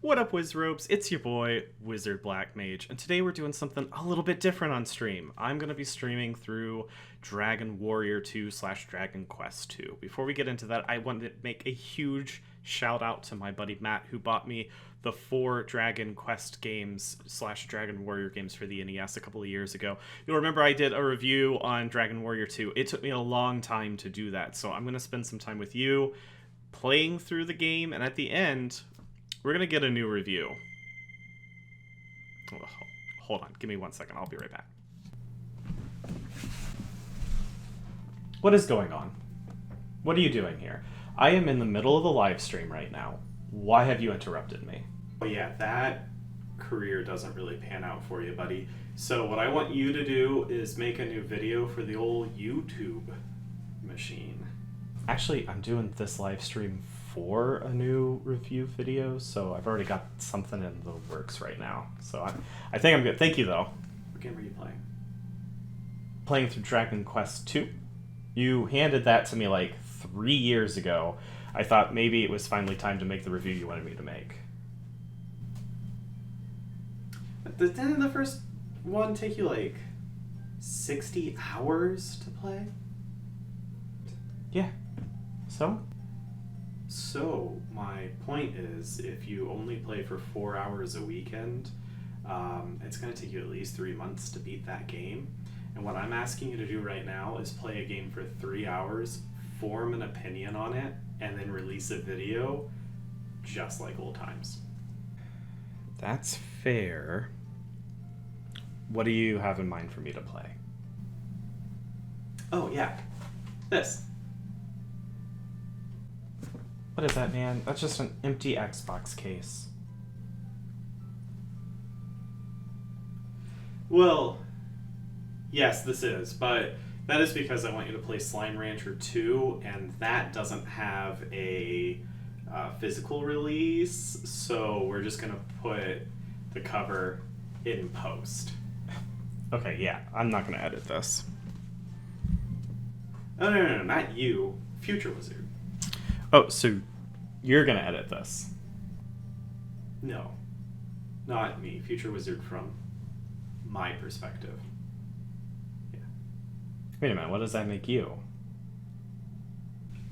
What up, Wizrobes? It's your boy, Wizard Black Mage, and today we're doing something a little bit different on stream. I'm going to be streaming through Dragon Warrior 2 / Dragon Quest 2. Before we get into that, I wanted to make a huge shout out to my buddy Matt, who bought me the 4 Dragon Quest games / Dragon Warrior games for the NES a couple of years ago. You'll remember I did a review on Dragon Warrior 2. It took me a long time to do that, so I'm going to spend some time with you playing through the game, and at the end, we're going to get a new review. Oh, hold on. Give me 1 second. I'll be right back. What is going on? What are you doing here? I am in the middle of the live stream right now. Why have you interrupted me? Oh yeah, that career doesn't really pan out for you, buddy. So what I want you to do is make a new video for the old YouTube machine. Actually, I'm doing this live stream for a new review video, so I've already got something in the works right now. So I think I'm good. Thank you, though. What game are you playing? Playing through Dragon Quest 2. You handed that to me like 3 years ago. I thought maybe it was finally time to make the review you wanted me to make. Didn't the first one take you like 60 hours to play? Yeah. So, my point is, if you only play for 4 hours a weekend, it's going to take you at least 3 months to beat that game. And what I'm asking you to do right now is play a game for 3 hours, form an opinion on it, and then release a video just like old times. That's fair. What do you have in mind for me to play? Oh, yeah. This. What is that, man? That's just an empty Xbox case. Well, yes, this is, but that is because I want you to play Slime Rancher 2, and that doesn't have a physical release, so we're just going to put the cover in post. Okay, yeah, I'm not going to edit this. Oh, no, not you. Future Wizard. Oh, so you're going to edit this? No. Not me. Future Wizard from my perspective. Yeah. Wait a minute, what does that make you?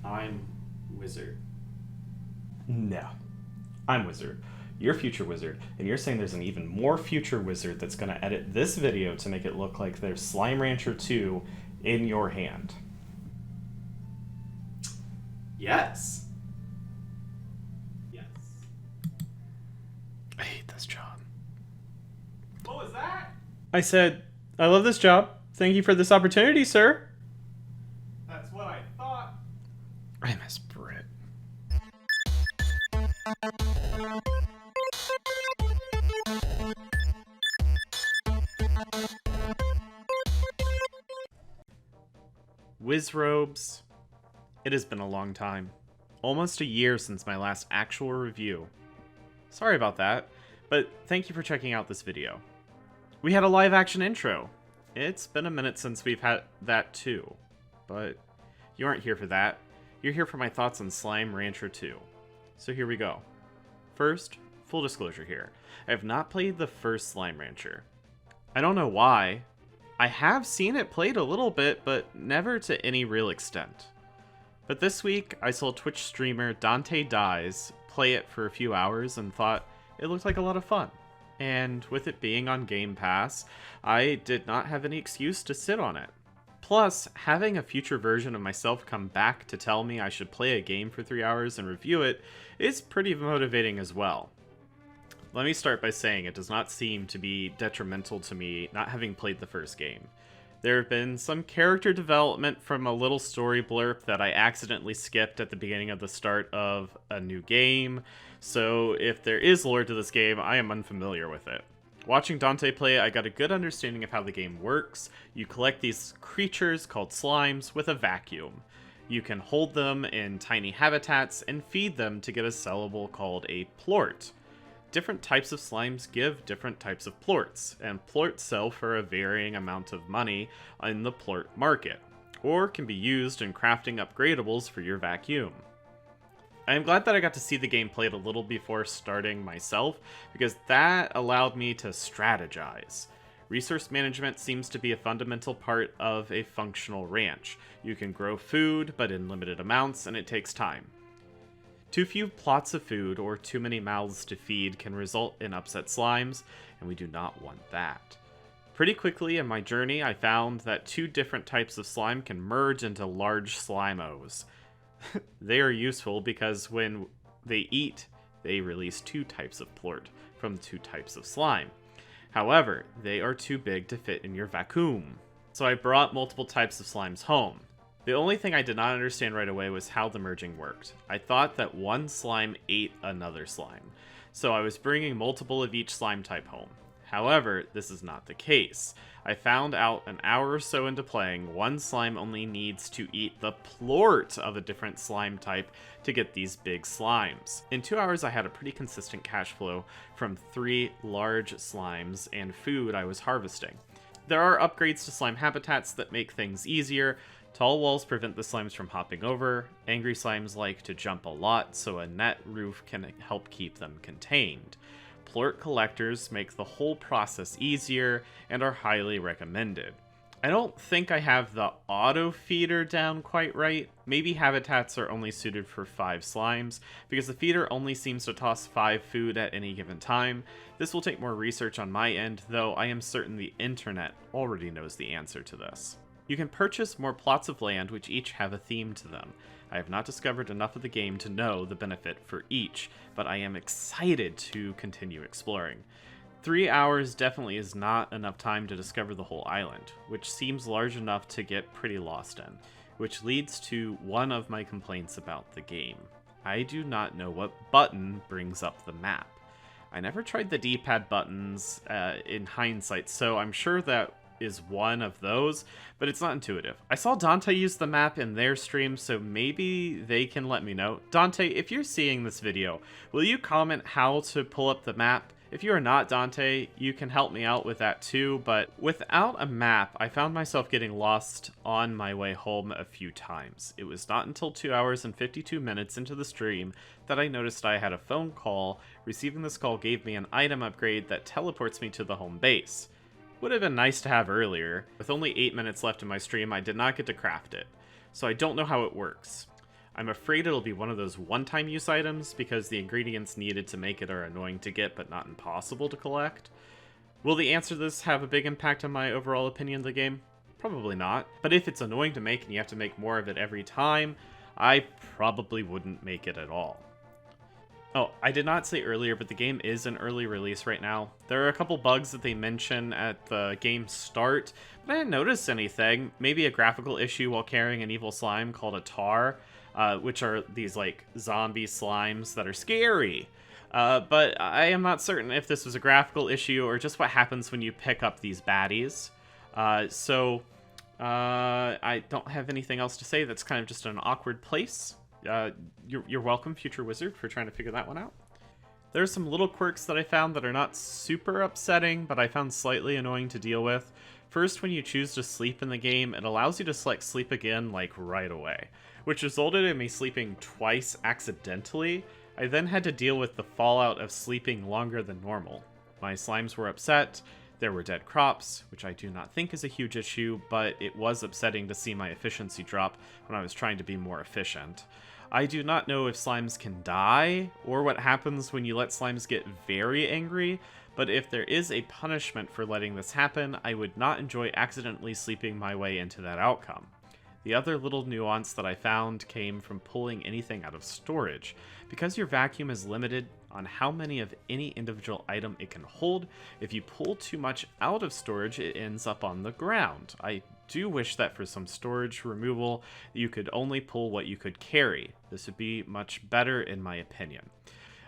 I'm Wizard. No. I'm Wizard. You're Future Wizard, and you're saying there's an even more Future Wizard that's going to edit this video to make it look like there's Slime Rancher 2 in your hand. Yes. Yes. I hate this job. What was that? I said, I love this job. Thank you for this opportunity, sir. That's what I thought. I miss Brit. Wizrobes. It has been a long time. Almost a year since my last actual review. Sorry about that, but thank you for checking out this video. We had a live action intro. It's been a minute since we've had that too, but you aren't here for that. You're here for my thoughts on Slime Rancher 2. So here we go. First, full disclosure here. I have not played the first Slime Rancher. I don't know why. I have seen it played a little bit, but never to any real extent. But this week, I saw Twitch streamer DanteDies play it for a few hours and thought it looked like a lot of fun. And with it being on Game Pass, I did not have any excuse to sit on it. Plus, having a future version of myself come back to tell me I should play a game for 3 hours and review it is pretty motivating as well. Let me start by saying it does not seem to be detrimental to me not having played the first game. There have been some character development from a little story blurb that I accidentally skipped at the beginning of the start of a new game, so if there is lore to this game, I am unfamiliar with it. Watching Dante play, I got a good understanding of how the game works. You collect these creatures called slimes with a vacuum. You can hold them in tiny habitats and feed them to get a sellable called a plort. Different types of slimes give different types of plorts, and plorts sell for a varying amount of money in the plort market, or can be used in crafting upgradables for your vacuum. I am glad that I got to see the game played a little before starting myself, because that allowed me to strategize. Resource management seems to be a fundamental part of a functional ranch. You can grow food, but in limited amounts, and it takes time. Too few plots of food or too many mouths to feed can result in upset slimes, and we do not want that. Pretty quickly in my journey, I found that 2 different types of slime can merge into large slimos. They are useful because when they eat, they release 2 types of plort from the 2 types of slime. However, they are too big to fit in your vacuum. So I brought multiple types of slimes home. The only thing I did not understand right away was how the merging worked. I thought that one slime ate another slime, so I was bringing multiple of each slime type home. However, this is not the case. I found out an hour or so into playing, one slime only needs to eat the plort of a different slime type to get these big slimes. In 2 hours, I had a pretty consistent cash flow from 3 large slimes and food I was harvesting. There are upgrades to slime habitats that make things easier. Tall walls prevent the slimes from hopping over. Angry slimes like to jump a lot, so a net roof can help keep them contained. Plort collectors make the whole process easier and are highly recommended. I don't think I have the auto feeder down quite right. Maybe habitats are only suited for 5 slimes, because the feeder only seems to toss 5 food at any given time. This will take more research on my end, though I am certain the internet already knows the answer to this. You can purchase more plots of land which each have a theme to them. I have not discovered enough of the game to know the benefit for each, but I am excited to continue exploring. 3 hours definitely is not enough time to discover the whole island, which seems large enough to get pretty lost in, which leads to one of my complaints about the game. I do not know what button brings up the map. I never tried the D-pad buttons in hindsight, so I'm sure that is one of those, but it's not intuitive. I saw Dante use the map in their stream, so maybe they can let me know. Dante, if you're seeing this video, will you comment how to pull up the map? If you are not Dante, you can help me out with that too, but without a map, I found myself getting lost on my way home a few times. It was not until 2 hours and 52 minutes into the stream that I noticed I had a phone call. Receiving this call gave me an item upgrade that teleports me to the home base. Would have been nice to have earlier. With only 8 minutes left in my stream, I did not get to craft it, so I don't know how it works. I'm afraid it'll be one of those one-time use items because the ingredients needed to make it are annoying to get but not impossible to collect. Will the answer to this have a big impact on my overall opinion of the game? Probably not, but if it's annoying to make and you have to make more of it every time, I probably wouldn't make it at all. Oh, I did not say earlier, but the game is in early release right now. There are a couple bugs that they mention at the game start, but I didn't notice anything. Maybe a graphical issue while carrying an evil slime called a tar, which are these like zombie slimes that are scary. But I am not certain if this was a graphical issue or just what happens when you pick up these baddies. I don't have anything else to say. That's kind of just an awkward place. You're welcome, Future Wizard, for trying to figure that one out. There are some little quirks that I found that are not super upsetting, but I found slightly annoying to deal with. First, when you choose to sleep in the game, it allows you to select sleep again, like, right away, which resulted in me sleeping twice accidentally. I then had to deal with the fallout of sleeping longer than normal. My slimes were upset, there were dead crops, which I do not think is a huge issue, but it was upsetting to see my efficiency drop when I was trying to be more efficient. I do not know if slimes can die, or what happens when you let slimes get very angry, but if there is a punishment for letting this happen, I would not enjoy accidentally sleeping my way into that outcome. The other little nuance that I found came from pulling anything out of storage. Because your vacuum is limited on how many of any individual item it can hold, if you pull too much out of storage, it ends up on the ground. I do wish that for some storage removal, you could only pull what you could carry. This would be much better in my opinion.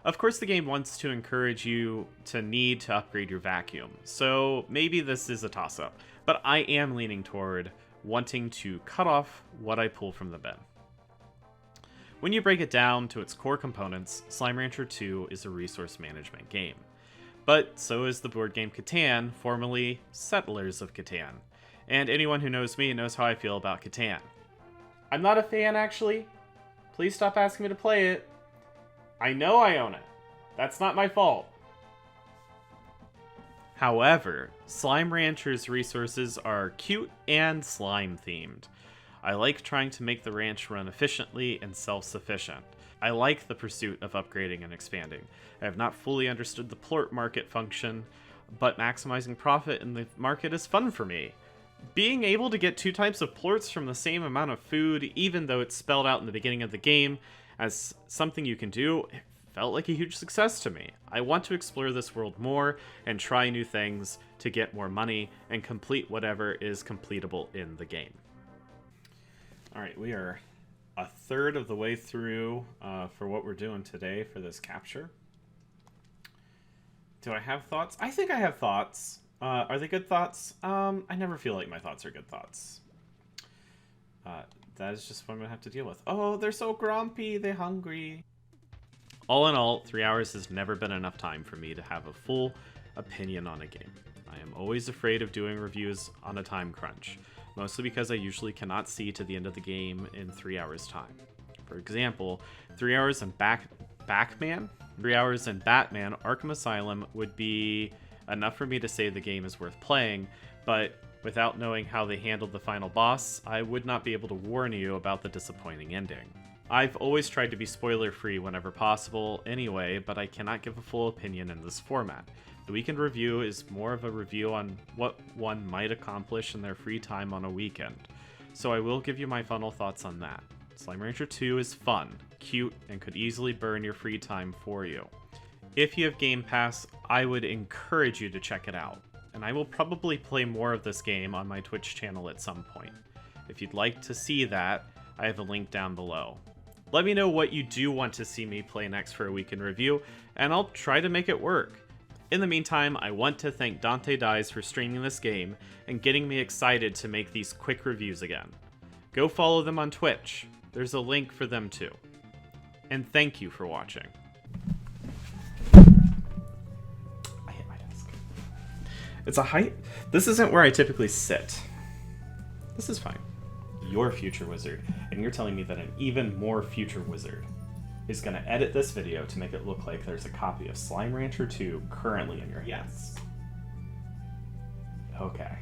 Of course, the game wants to encourage you to need to upgrade your vacuum, so maybe this is a toss-up, but I am leaning toward wanting to cut off what I pull from the bin. When you break it down to its core components, Slime Rancher 2 is a resource management game. But so is the board game Catan, formerly Settlers of Catan. And anyone who knows me knows how I feel about Catan. I'm not a fan, actually. Please stop asking me to play it. I know I own it. That's not my fault. However, Slime Rancher's resources are cute and slime themed. I like trying to make the ranch run efficiently and self-sufficient. I like the pursuit of upgrading and expanding. I have not fully understood the plort market function, but maximizing profit in the market is fun for me. Being able to get 2 types of plorts from the same amount of food, even though it's spelled out in the beginning of the game as something you can do, it felt like a huge success to me. I want to explore this world more and try new things to get more money and complete whatever is completable in the game. Alright, we are a third of the way through for what we're doing today for this capture. Do I have thoughts? I think I have thoughts. Are they good thoughts? I never feel like my thoughts are good thoughts. That is just what I'm going to have to deal with. Oh, they're so grumpy. They're hungry. All in all, 3 hours has never been enough time for me to have a full opinion on a game. I am always afraid of doing reviews on a time crunch, mostly because I usually cannot see to the end of the game in 3 hours' time. For example, 3 hours in Batman Arkham Asylum would be enough for me to say the game is worth playing, but without knowing how they handled the final boss, I would not be able to warn you about the disappointing ending. I've always tried to be spoiler-free whenever possible anyway, but I cannot give a full opinion in this format. The weekend review is more of a review on what one might accomplish in their free time on a weekend, so I will give you my final thoughts on that. Slime Rancher 2 is fun, cute, and could easily burn your free time for you. If you have Game Pass, I would encourage you to check it out, and I will probably play more of this game on my Twitch channel at some point. If you'd like to see that, I have a link down below. Let me know what you do want to see me play next for a weekend review, and I'll try to make it work. In the meantime, I want to thank DanteDies for streaming this game and getting me excited to make these quick reviews again. Go follow them on Twitch. There's a link for them too. And thank you for watching. I hit my desk. It's a height. This isn't where I typically sit. This is fine. You're a future wizard, and you're telling me that an even more future wizard is going to edit this video to make it look like there's a copy of Slime Rancher 2 currently in your hands. Yes. Okay.